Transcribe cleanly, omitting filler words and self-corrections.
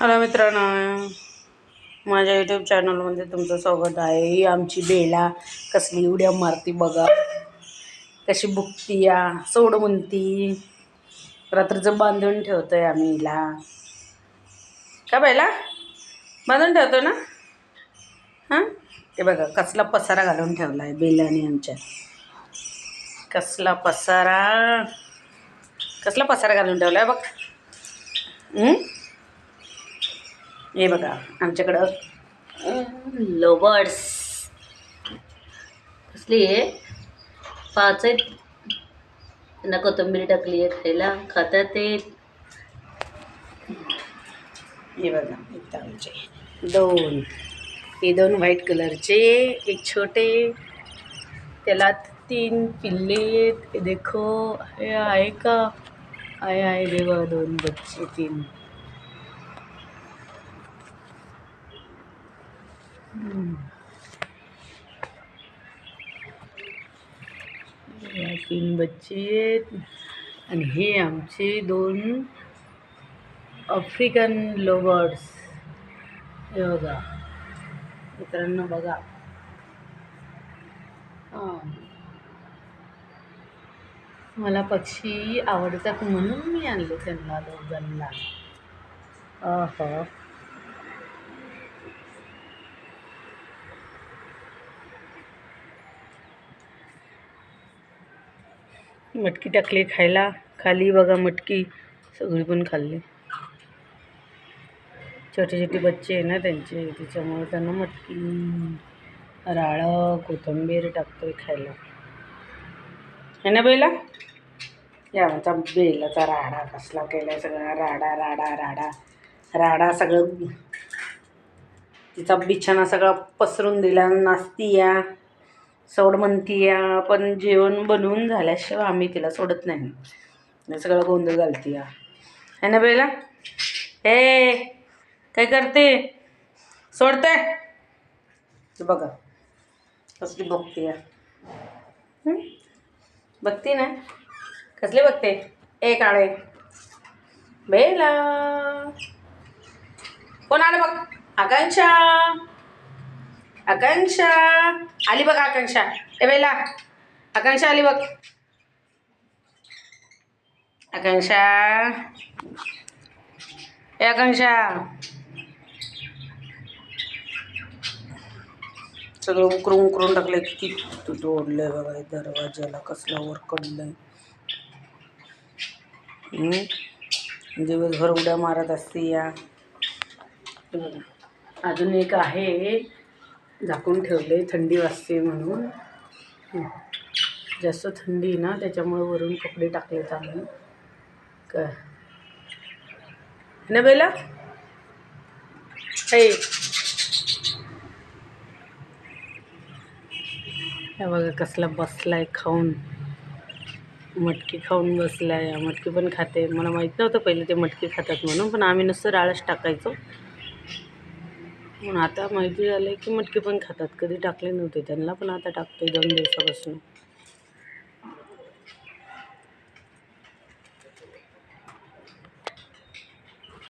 Hello मित्रांनो, माझ्या YouTube चॅनलमध्ये तुमचं स्वागत आहे. ही आमची बेला कसली उड्या मारती बघा, कशी बुकती या सोड म्हणती. रात्रीचं बांधून ठेवतोय आम्ही हिला. का बेला बांधून ठेवतो ना? हां, ते बघा कसला पसारा घालून ठेवला आहे बेलाने आमच्या. कसला पसारा घालून ठेवला आहे बघ. हे बघा आमच्याकडं लवर्स कसली आहे, पाच आहेत. त्यांना कोथिंबीर टाकली आहे, खायला खातात ते. हे बघा इथं आमचे दोन व्हाईट कलरचे, एक छोटे, त्याला 3 पिल्ले आहेत. हे देखो, हे आहे का, आहे देखो 2 बच्चे 3. या 3 बच्चे आहेत. आणि हे आमचे 2 आफ्रिकन लवर्स. हे बघा मित्रांनो, बघा. मला पक्षी आवडतात म्हणून मी आणले त्यांना दोघांना. मटकी टाकली खायला, खाली बघा मटकी सगळी पण खाल्ली. छोटे छोटे बच्चे आहे ना त्यांचे, त्याच्यामुळे त्यांना मटकी, राळं, कोथिंबीर टाकतोय खायला. है ना बेला? या आमचा बेलाचा राडा कसला केलाय, सगळा राडा सगळं. तिचा बिछाना सगळा पसरून दिला, नाचती या, सोड म्हणती या. पण जेवण बनवून झाल्याशिवाय आम्ही तिला सोडत नाही. सगळं गोंधळ घालती या. है ना बेला? हे काय करते, सोडते बघा कसली बघते या. बघते ना कसले बघते. ए काळे बेला, कोण आलं बघ. आकांक्षा आली बघ. आकांक्षा, ए बेला आकांक्षा आली बघ. आकांक्षा, ए आकांक्षा. सगळं उकरून टाकलंय. किती तोडलंय बघा दरवाजाला, कसला वर कडलंय. दिवसभर उड्या मारत असते या. अजून एक आहे, झाकून ठेवले थंडी वाजते म्हणून. जास्त थंडी ना, त्याच्यामुळे वरून कपडे टाकलेत आम्ही. काय ना बेला? हे बघा कसला बसलाय खाऊन, मटकी खाऊन बसलाय. मटकी पण खाते. मला माहीत नव्हतं पहिले ते मटकी खातात म्हणून, पण आम्ही नुसतं राळच टाकायचो. म्हणून आता माहिती झालं की मटकी पण खातात. कधी टाकले नव्हते त्यांना, पण आता टाकतोय 2 दिवसापासून.